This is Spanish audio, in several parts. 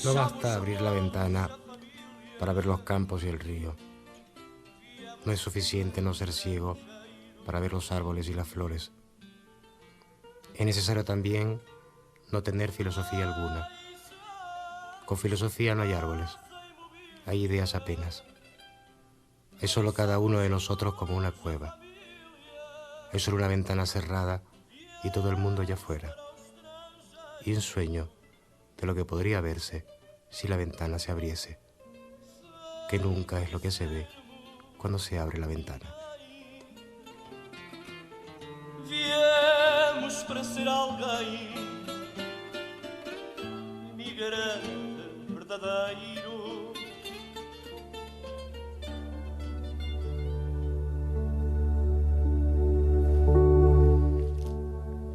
No basta abrir la ventana para ver los campos y el río. No es suficiente no ser ciego para ver los árboles y las flores. Es necesario también no tener filosofía alguna. Con filosofía no hay árboles, hay ideas apenas. Es solo cada uno de nosotros como una cueva. Es solo una ventana cerrada y todo el mundo allá afuera. Y un sueño de lo que podría verse si la ventana se abriese, que nunca es lo que se ve cuando se abre la ventana. Viemos para ser alguém, migrante verdadeiro.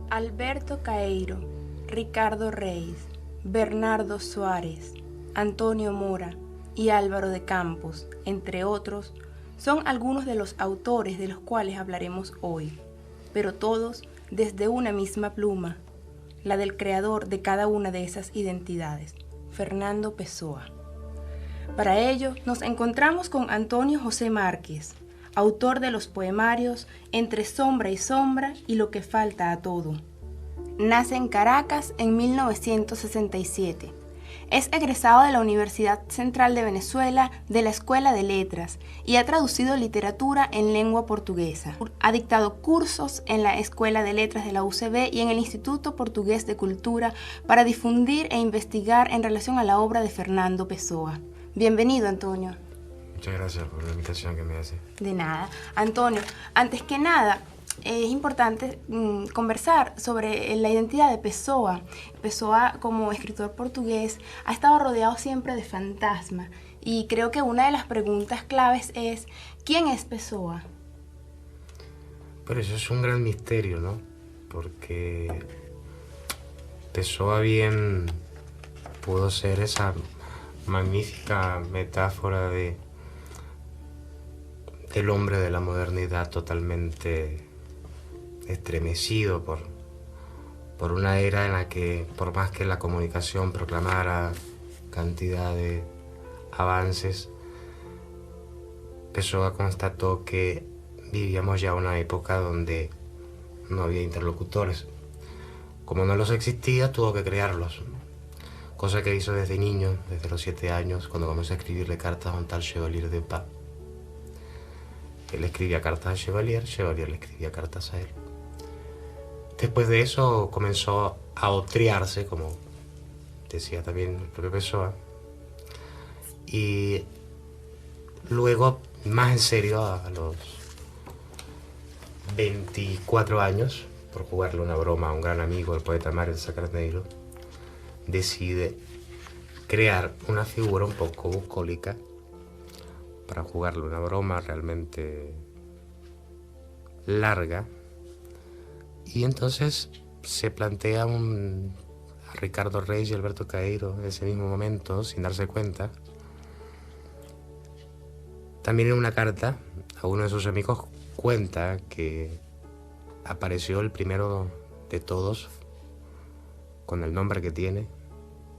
Alberto Caeiro, Ricardo Reis, Bernardo Soares, Antonio Mora y Álvaro de Campos, entre otros, son algunos de los autores de los cuales hablaremos hoy, pero todos desde una misma pluma, la del creador de cada una de esas identidades, Fernando Pessoa. Para ello nos encontramos con Antonio José Márquez, autor de los poemarios Entre sombra y sombra y Lo que falta a todo. Nace en Caracas en 1967. Es egresado de la Universidad Central de Venezuela de la Escuela de Letras y ha traducido literatura en lengua portuguesa. Ha dictado cursos en la Escuela de Letras de la UCB y en el Instituto Portugués de Cultura para difundir e investigar en relación a la obra de Fernando Pessoa. Bienvenido, Antonio. Muchas gracias por la invitación que me hace. De nada. Antonio, antes que nada, es importante conversar sobre la identidad de Pessoa. Pessoa, como escritor portugués, ha estado rodeado siempre de fantasmas. Y creo que una de las preguntas claves es, ¿quién es Pessoa? Pero eso es un gran misterio, ¿no? Porque Pessoa bien pudo ser esa magnífica metáfora del hombre de la modernidad totalmente estremecido por una era en la que, por más que la comunicación proclamara cantidad de avances, Pessoa constató que vivíamos ya una época donde no había interlocutores. Como no los existía, tuvo que crearlos. Cosa que hizo desde niño, desde los 7 años, cuando comenzó a escribirle cartas a un tal Chevalier de Paz. Él escribía cartas a Chevalier, Chevalier le escribía cartas a él. Después de eso comenzó a otrearse, como decía también el propio Pessoa. Y luego, más en serio, a los 24 años, por jugarle una broma a un gran amigo, el poeta Mário de Sá Carneiro, decide crear una figura un poco bucólica para jugarle una broma realmente larga, y entonces se plantea a Ricardo Reis y Alberto Caeiro en ese mismo momento, sin darse cuenta. También en una carta a uno de sus amigos cuenta que apareció el primero de todos con el nombre que tiene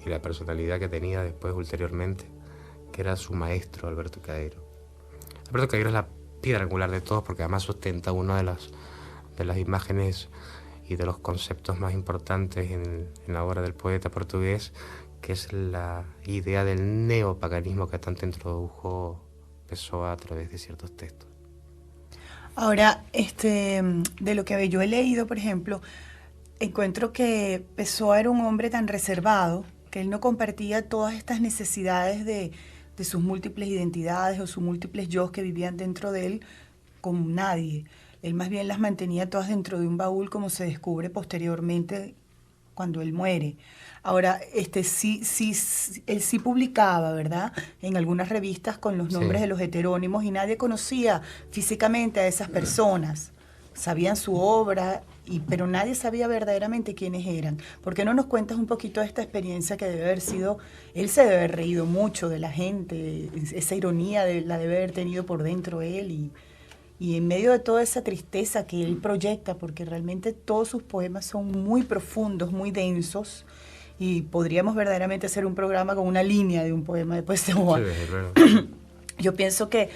y la personalidad que tenía después, ulteriormente, que era su maestro, Alberto Caeiro. Alberto Caeiro es la piedra angular de todos porque además sustenta una de las imágenes y de los conceptos más importantes en la obra del poeta portugués, que es la idea del neopaganismo que tanto introdujo Pessoa a través de ciertos textos. Ahora, de lo que yo he leído, por ejemplo, encuentro que Pessoa era un hombre tan reservado que él no compartía todas estas necesidades de sus múltiples identidades o sus múltiples yo que vivían dentro de él con nadie. Él más bien las mantenía todas dentro de un baúl, como se descubre posteriormente cuando él muere. Ahora, él sí publicaba, ¿verdad?, en algunas revistas con los nombres de los heterónimos y nadie conocía físicamente a esas personas. Sabían su obra, pero nadie sabía verdaderamente quiénes eran. ¿Por qué no nos cuentas un poquito de esta experiencia que debe haber sido? Él se debe haber reído mucho de la gente, esa ironía la debe haber tenido por dentro él y en medio de toda esa tristeza que él proyecta, porque realmente todos sus poemas son muy profundos, muy densos, y podríamos verdaderamente hacer un programa con una línea de un poema de Pessoa. Sí, desde luego. Yo pienso que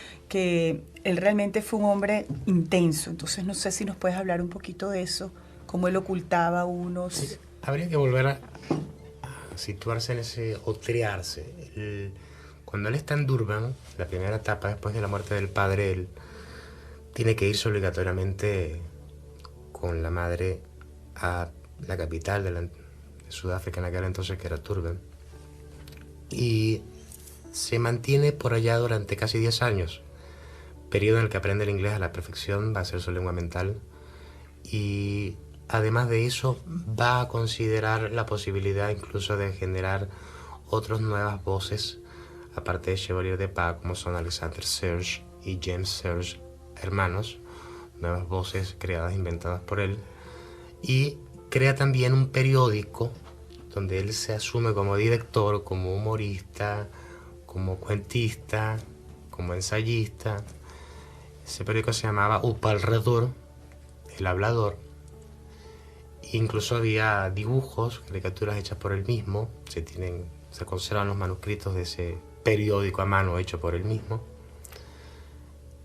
él realmente fue un hombre intenso, entonces no sé si nos puedes hablar un poquito de eso, cómo él ocultaba unos... Sí, habría que volver a situarse en ese, o triarse. Cuando él está en Durban, la primera etapa después de la muerte del padre, él tiene que irse obligatoriamente con la madre a la capital de Sudáfrica en aquel entonces, que era Durban, y se mantiene por allá durante casi 10 años, periodo en el que aprende el inglés a la perfección, va a ser su lengua mental, y además de eso va a considerar la posibilidad incluso de generar otras nuevas voces, aparte de Chevalier de Paz, como son Alexander Serge y James Serge, hermanos, nuevas voces creadas, inventadas por él, y crea también un periódico donde él se asume como director, como humorista, como cuentista, como ensayista. Ese periódico se llamaba O Parlador, el hablador. Incluso había dibujos, caricaturas hechas por él mismo. Se conservan los manuscritos de ese periódico a mano hecho por él mismo.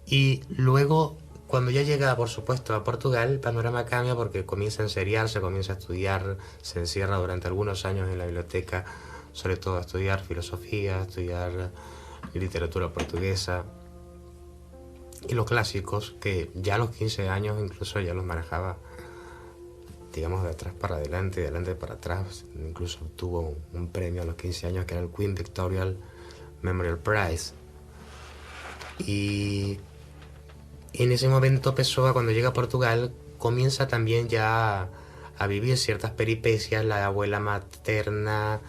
Y luego, cuando ya llega, por supuesto, a Portugal, el panorama cambia porque comienza a enseriarse, comienza a estudiar, se encierra durante algunos años en la biblioteca, sobre todo a estudiar filosofía, a estudiar literatura portuguesa y los clásicos, que ya a los 15 años incluso ya los manejaba, digamos, de atrás para adelante, de adelante para atrás. Incluso obtuvo un premio a los 15 años que era el Queen Victoria Memorial Prize. Y en ese momento Pessoa, cuando llega a Portugal, comienza también ya a vivir ciertas peripecias. La abuela materna,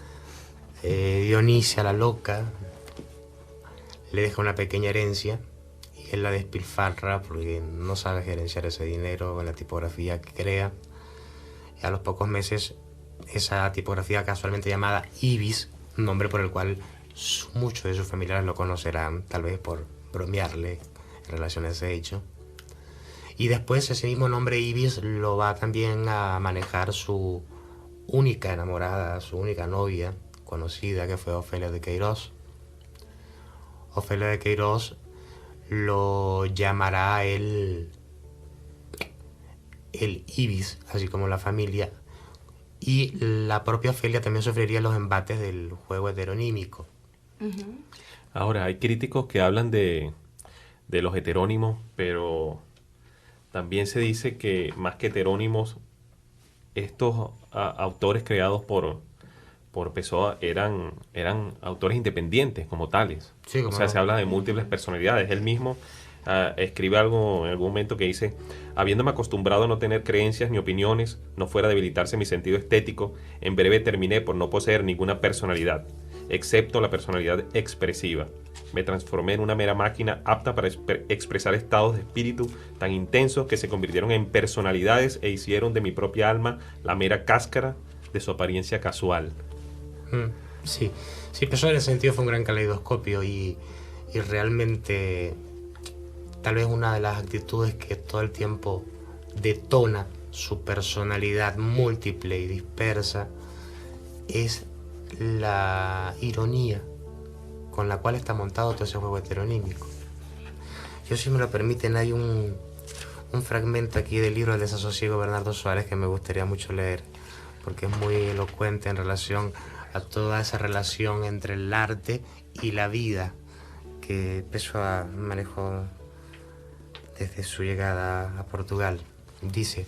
Dionisia la loca, le deja una pequeña herencia y él la despilfarra porque no sabe gerenciar ese dinero con la tipografía que crea. Y a los pocos meses, esa tipografía casualmente llamada Ibis, un nombre por el cual muchos de sus familiares lo conocerán, tal vez por bromearle en relación a ese hecho. Y después ese mismo nombre Ibis lo va también a manejar su única enamorada, su única novia conocida, que fue Ofelia de Queiroz. Ofelia de Queiroz lo llamará el Ibis, así como la familia, y la propia Ofelia también sufriría los embates del juego heteronímico. Ujú. Ahora, hay críticos que hablan de los heterónimos, pero también se dice que más que heterónimos, estos autores creados por Pessoa eran autores independientes como tales. Sí, o sea, no. se habla de múltiples personalidades. Él mismo escribe algo en algún momento que dice: habiéndome acostumbrado a no tener creencias ni opiniones, no fuera a debilitarse mi sentido estético, en breve terminé por no poseer ninguna personalidad, excepto la personalidad expresiva. Me transformé en una mera máquina apta para expresar estados de espíritu tan intensos que se convirtieron en personalidades e hicieron de mi propia alma la mera cáscara de su apariencia casual. Sí, Pessoa en ese sentido fue un gran caleidoscopio y realmente tal vez una de las actitudes que todo el tiempo detona su personalidad múltiple y dispersa es la ironía con la cual está montado todo ese juego heteronímico. Yo, si me lo permiten, hay un fragmento aquí del libro El desasosiego de Bernardo Soares que me gustaría mucho leer, porque es muy elocuente en relación a toda esa relación entre el arte y la vida que Pessoa manejó desde su llegada a Portugal. Dice: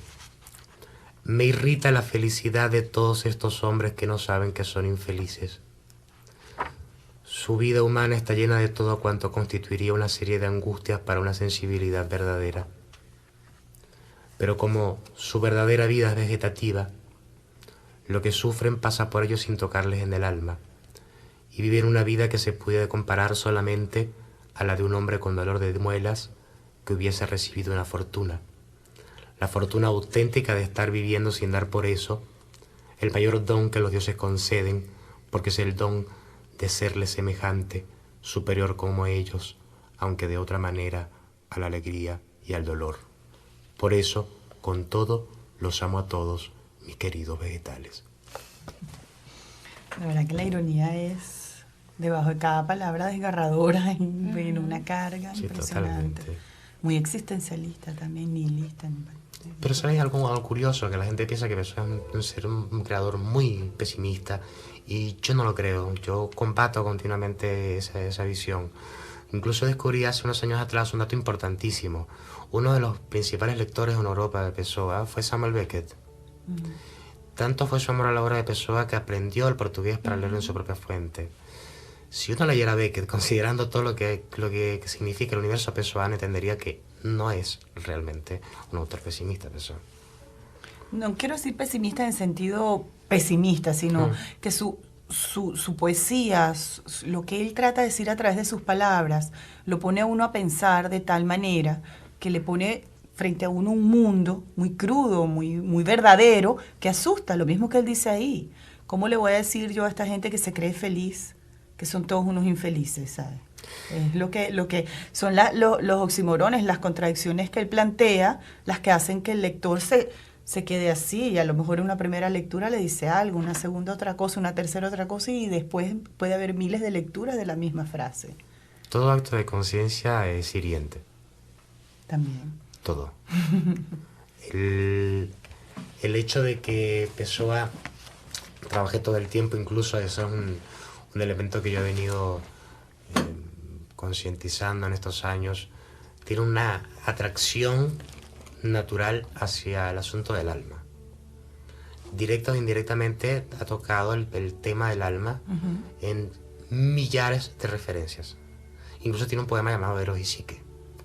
me irrita la felicidad de todos estos hombres que no saben que son infelices. Su vida humana está llena de todo cuanto constituiría una serie de angustias para una sensibilidad verdadera. Pero como su verdadera vida es vegetativa, lo que sufren pasa por ellos sin tocarles en el alma, y viven una vida que se puede comparar solamente a la de un hombre con dolor de muelas que hubiese recibido una fortuna. La fortuna auténtica de estar viviendo sin dar por eso, el mayor don que los dioses conceden, porque es el don de serle semejante, superior como ellos, aunque de otra manera, a la alegría y al dolor. Por eso, con todo, los amo a todos, mis queridos vegetales. La verdad que la ironía es debajo de cada palabra desgarradora y en una carga Sí, impresionante. totalmente. Muy existencialista también, nihilista. Pero ¿sabes algo curioso? Que la gente piensa que Pessoa es un ser, un creador muy pesimista, y yo no lo creo. Yo combato continuamente esa visión. Incluso descubrí hace unos años atrás un dato importantísimo. Uno de los principales lectores en Europa de Pessoa fue Samuel Beckett. Tanto fue su amor a la obra de Pessoa que aprendió el portugués para leerlo en su propia fuente. Si uno leyera a Beckett, considerando todo lo que significa el universo pessoano, entendería que no es realmente un autor pesimista, Pessoa. No quiero decir pesimista en sentido pesimista, sino que su poesía, lo que él trata de decir a través de sus palabras, lo pone a uno a pensar de tal manera que le pone frente a uno un mundo muy crudo, muy verdadero, que asusta, lo mismo que él dice ahí. ¿Cómo le voy a decir yo a esta gente que se cree feliz, que son todos unos infelices, ¿sabes? Es lo que son los oxímorones, las contradicciones que él plantea, las que hacen que el lector se quede así, y a lo mejor en una primera lectura le dice algo, una segunda otra cosa, una tercera otra cosa, y después puede haber miles de lecturas de la misma frase. Todo acto de conciencia es hiriente. También. Todo. El hecho de que Pessoa trabaje todo el tiempo, incluso eso es un elemento que yo he venido concientizando en estos años, tiene una atracción natural hacia el asunto del alma. Directa o indirectamente ha tocado el tema del alma en millares de referencias. Incluso tiene un poema llamado Eros y Psique,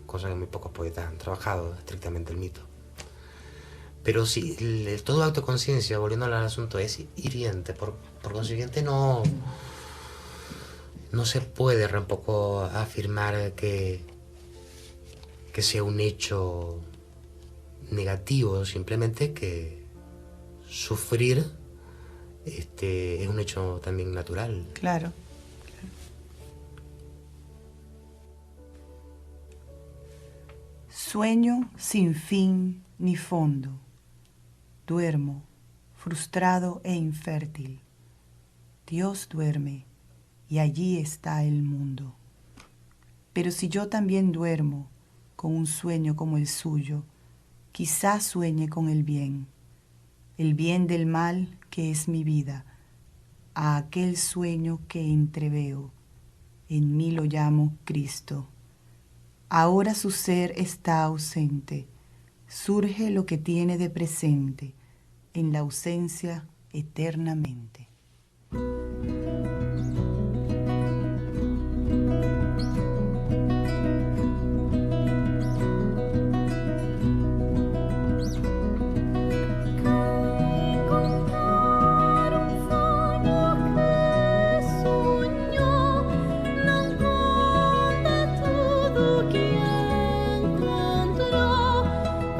cosa que muy pocos poetas han trabajado estrictamente el mito. Pero sí, todo acto de conciencia, volviendo al asunto, es hiriente. Por consiguiente, no se puede tampoco afirmar que sea un hecho negativo, simplemente que sufrir es un hecho también natural. Claro. Sueño sin fin ni fondo. Duermo, frustrado e infértil. Dios duerme y allí está el mundo. Pero si yo también duermo con un sueño como el suyo, quizás sueñe con el bien del mal que es mi vida, a aquel sueño que entreveo, en mí lo llamo Cristo. Ahora su ser está ausente, surge lo que tiene de presente, en la ausencia eternamente.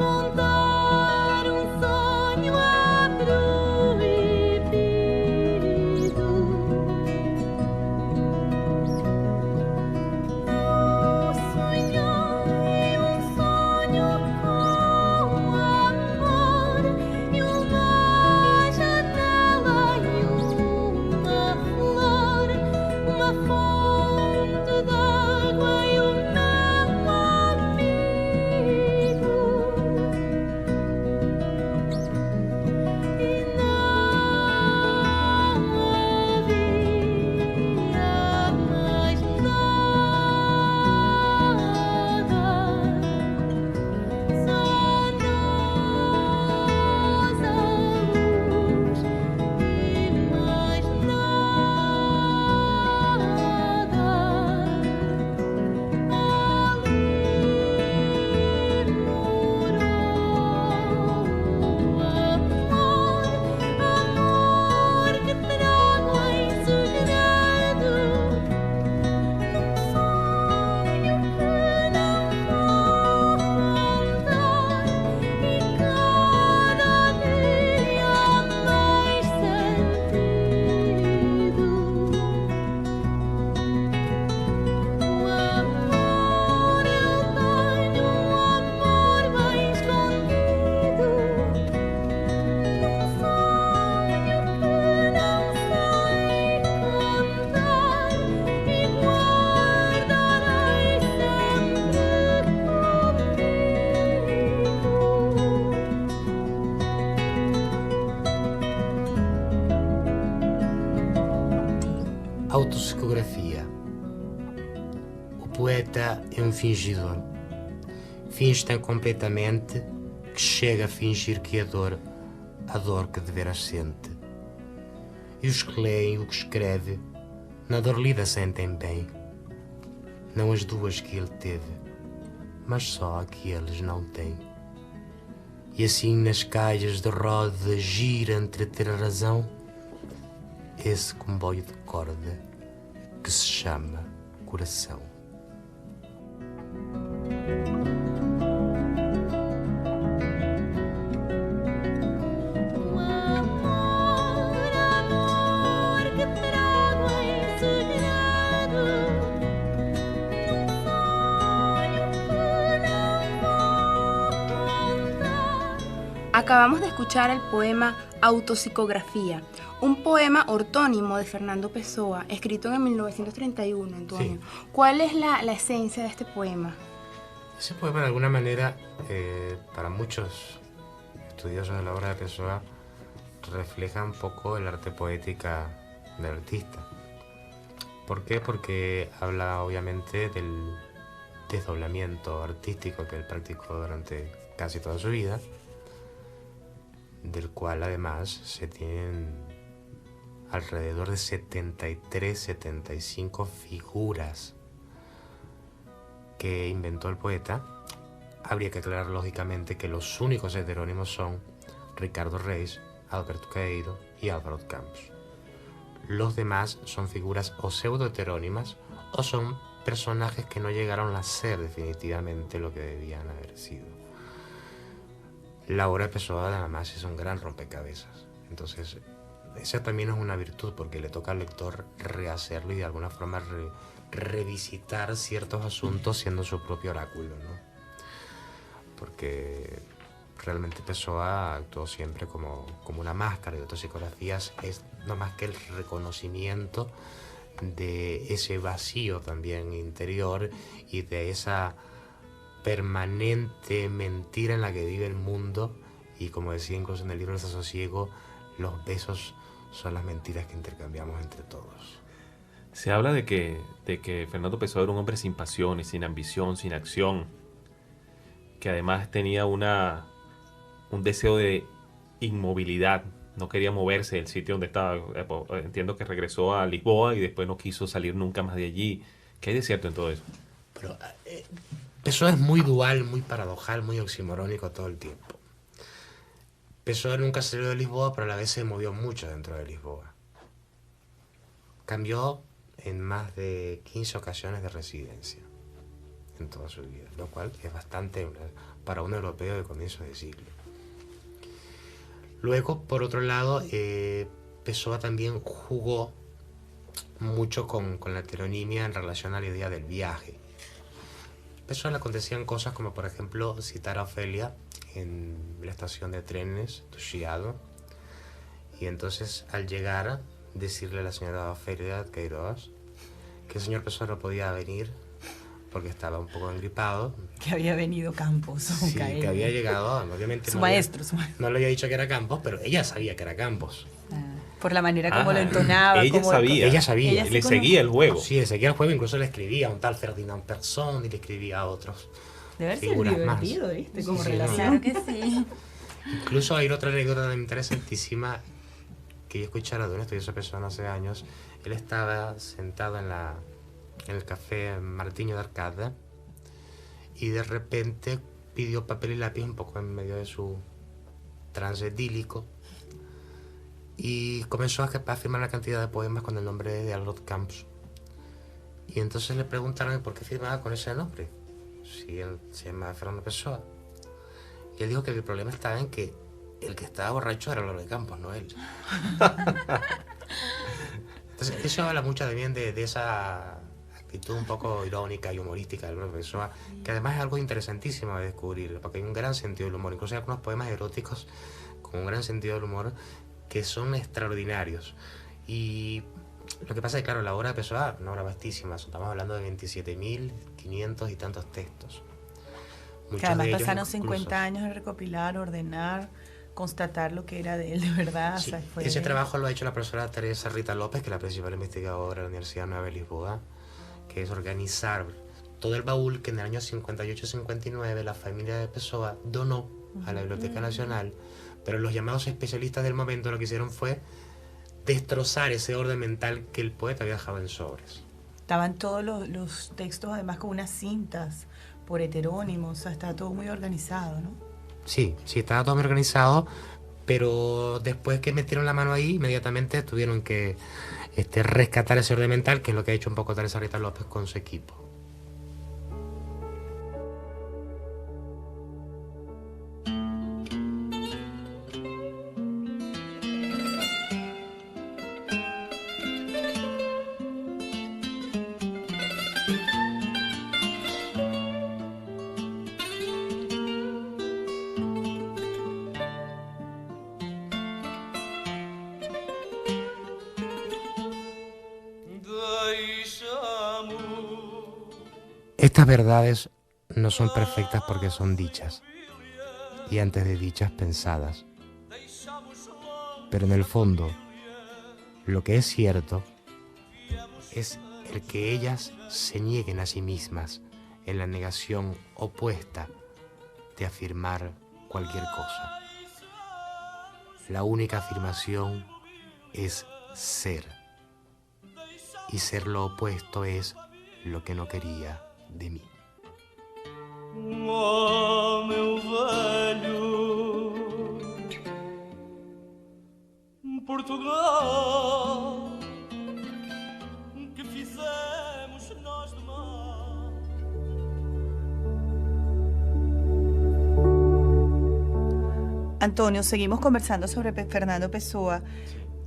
Contar um sonho a proibido. Autopsicografia. O poeta é um fingidor. Finge tão completamente que chega a fingir que a dor que de veras sente. E os que leem o que escreve, na dor lida sentem bem. Não as duas que ele teve, mas só a que eles não têm. E assim nas calhas de roda gira entre ter razão esse comboio de corda que se chama coração. Acabamos de escuchar el poema Autopsicografía, un poema ortónimo de Fernando Pessoa, escrito en 1931, Antonio. Sí. ¿Cuál es la esencia de este poema? Ese poema, de alguna manera, para muchos estudiosos de la obra de Pessoa, refleja un poco el arte poética del artista. ¿Por qué? Porque habla, obviamente, del desdoblamiento artístico que él practicó durante casi toda su vida, del cual además se tienen alrededor de 73-75 figuras que inventó el poeta. Habría que aclarar lógicamente que los únicos heterónimos son Ricardo Reis, Alberto Caeiro y Álvaro de Campos. Los demás son figuras o pseudo-heterónimas o son personajes que no llegaron a ser definitivamente lo que debían haber sido. La obra de Pessoa además es un gran rompecabezas. Entonces, esa también es una virtud porque le toca al lector rehacerlo y de alguna forma revisitar ciertos asuntos siendo su propio oráculo, ¿no? Porque realmente Pessoa actuó siempre como una máscara, y Autopsicografías es no más que el reconocimiento de ese vacío también interior y de esa permanente mentira en la que vive el mundo, y como decía incluso en el libro El Desasosiego, los besos son las mentiras que intercambiamos entre todos. Se habla de que Fernando Pessoa era un hombre sin pasiones, sin ambición, sin acción, que además tenía un deseo de inmovilidad, no quería moverse del sitio donde estaba. Entiendo que regresó a Lisboa y después no quiso salir nunca más de allí. ¿Qué hay de cierto en todo eso? Pero Pessoa es muy dual, muy paradojal, muy oximorónico todo el tiempo. Pessoa nunca salió de Lisboa, pero a la vez se movió mucho dentro de Lisboa. Cambió en más de 15 ocasiones de residencia en toda su vida, lo cual es bastante para un europeo de comienzo de siglo. Luego, por otro lado, Pessoa también jugó mucho con la heteronimia en relación a la idea del viaje. Pessoa le acontecían cosas como, por ejemplo, citar a Ofelia en la estación de trenes de Chiado, y entonces al llegar decirle a la señora Ofelia Queiroz que el señor Pessoa no podía venir porque estaba un poco engripado. Que había venido Campos. Sí, que había llegado, obviamente su no maestro. No le había dicho que era Campos, pero ella sabía que era Campos. Por la manera como lo entonaba. Ella sabía. Ella sabía. Le seguía el juego. Sí, le seguía el juego, incluso le escribía a un tal Ferdinand Persson y le escribía a otros. Debe ser divertido, ¿viste? Como relación. Claro que sí. Incluso hay otra anécdota interesantísima que yo escuchara de una estudiosa persona hace años. Él estaba sentado en el café Martiño de Arcada y de repente pidió papel y lápiz un poco en medio de su trance idílico y comenzó a firmar una cantidad de poemas con el nombre de Albert Campos. Y entonces le preguntaron por qué firmaba con ese nombre, si él se llama Fernando Pessoa. Y él dijo que el problema estaba en que el que estaba borracho era Albert Campos, no él. Entonces eso habla mucho también de esa actitud un poco irónica y humorística del propio Pessoa, que además es algo interesantísimo de descubrir, porque hay un gran sentido del humor, incluso hay algunos poemas eróticos con un gran sentido del humor que son extraordinarios. Y lo que pasa es que, claro, la obra de Pessoa, una obra vastísima, estamos hablando de 27.500 y tantos textos. Que además pasaron 50 años en recopilar, ordenar, constatar lo que era de él de verdad. Sí, O sea, fue- ese trabajo lo ha hecho la profesora Teresa Rita López, que es la principal investigadora de la Universidad Nueva de Lisboa, que es organizar todo el baúl que en el año 58-59 la familia de Pessoa donó a la Biblioteca Nacional, pero los llamados especialistas del momento lo que hicieron fue destrozar ese orden mental que el poeta había dejado en sobres. Estaban todos los textos además con unas cintas por heterónimos, o sea, estaba todo muy organizado, ¿no? Sí, estaba todo muy organizado, pero después que metieron la mano ahí, inmediatamente tuvieron que rescatar ese orden mental, que es lo que ha hecho un poco Teresa Rita López con su equipo. Estas verdades no son perfectas porque son dichas, y antes de dichas pensadas. Pero en el fondo, lo que es cierto es el que ellas se nieguen a sí mismas en la negación opuesta de afirmar cualquier cosa. La única afirmación es ser, y ser lo opuesto es lo que no quería de mí. Oh, meu velho Portugal, que fizemos nós de mal. Antonio, seguimos conversando sobre Fernando Pessoa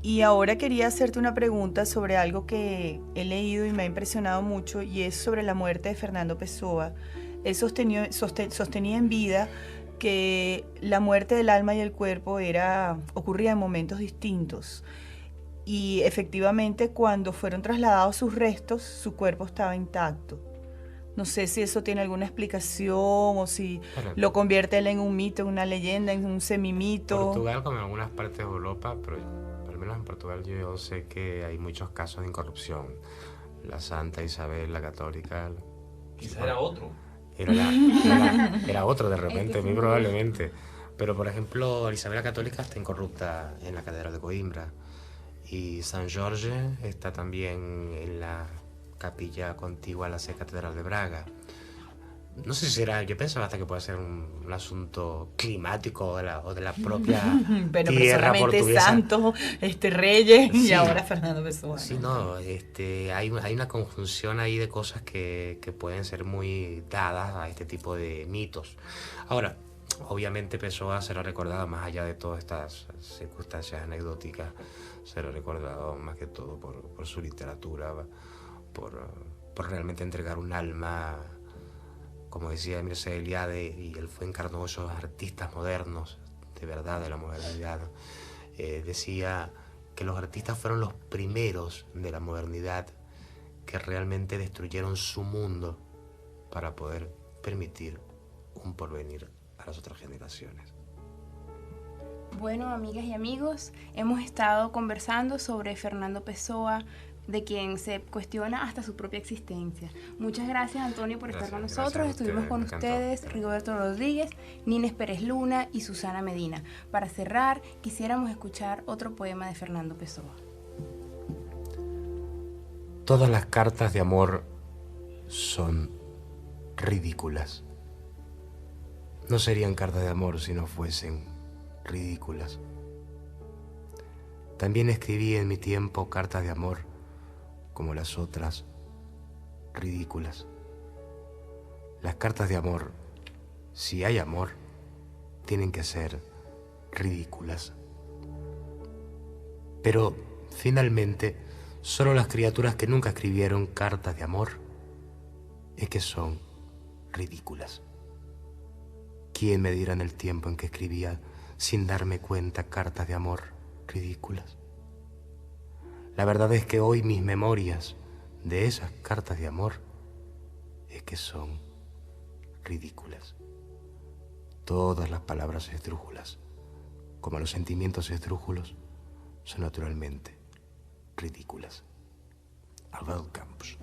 y ahora quería hacerte una pregunta sobre algo que he leído y me ha impresionado mucho, y es sobre la muerte de Fernando Pessoa. Él sostenía en vida que la muerte del alma y el cuerpo ocurría en momentos distintos, y efectivamente cuando fueron trasladados sus restos, su cuerpo estaba intacto. No sé si eso tiene alguna explicación o si lo convierte él en un mito, en una leyenda, en un semimito. Portugal, como en algunas partes de Europa, pero al menos en Portugal yo sé que hay muchos casos de incorrupción. La Santa Isabel, la católica... Quizás era otro. Era otro de repente, muy probablemente. Pero por ejemplo, Isabel la Católica está incorrupta en la Catedral de Coimbra. Y San Jorge está también en la capilla contigua a la Catedral de Braga. No sé si será, yo pensaba hasta que puede ser un asunto climático o de la propia pero tierra solamente portuguesa. santos, reyes, Sí. y ahora Fernando Pessoa. Sí, no, hay una conjunción ahí de cosas que pueden ser muy dadas a este tipo de mitos. Ahora, obviamente Pessoa será recordado más allá de todas estas circunstancias anecdóticas, será recordado más que todo por su literatura, por realmente entregar un alma, como decía Mircea Eliade, y él encarnó esos artistas modernos, de verdad, de la modernidad. Decía que los artistas fueron los primeros de la modernidad que realmente destruyeron su mundo para poder permitir un porvenir a las otras generaciones. Bueno, amigas y amigos, hemos estado conversando sobre Fernando Pessoa, de quien se cuestiona hasta su propia existencia. Muchas gracias, Antonio, por estar con nosotros. Estuvimos con ustedes, Rigoberto Rodríguez, Nines Pérez Luna y Susana Medina. Para cerrar, quisiéramos escuchar otro poema de Fernando Pessoa. Todas las cartas de amor son ridículas. No serían cartas de amor si no fuesen ridículas. También escribí en mi tiempo cartas de amor como las otras, ridículas. Las cartas de amor, si hay amor, tienen que ser ridículas. Pero, finalmente, solo las criaturas que nunca escribieron cartas de amor es que son ridículas. ¿Quién me dirá en el tiempo en que escribía, sin darme cuenta, cartas de amor ridículas? La verdad es que hoy mis memorias de esas cartas de amor es que son ridículas. Todas las palabras esdrújulas como los sentimientos esdrújulos, son naturalmente ridículas. Albert Camus.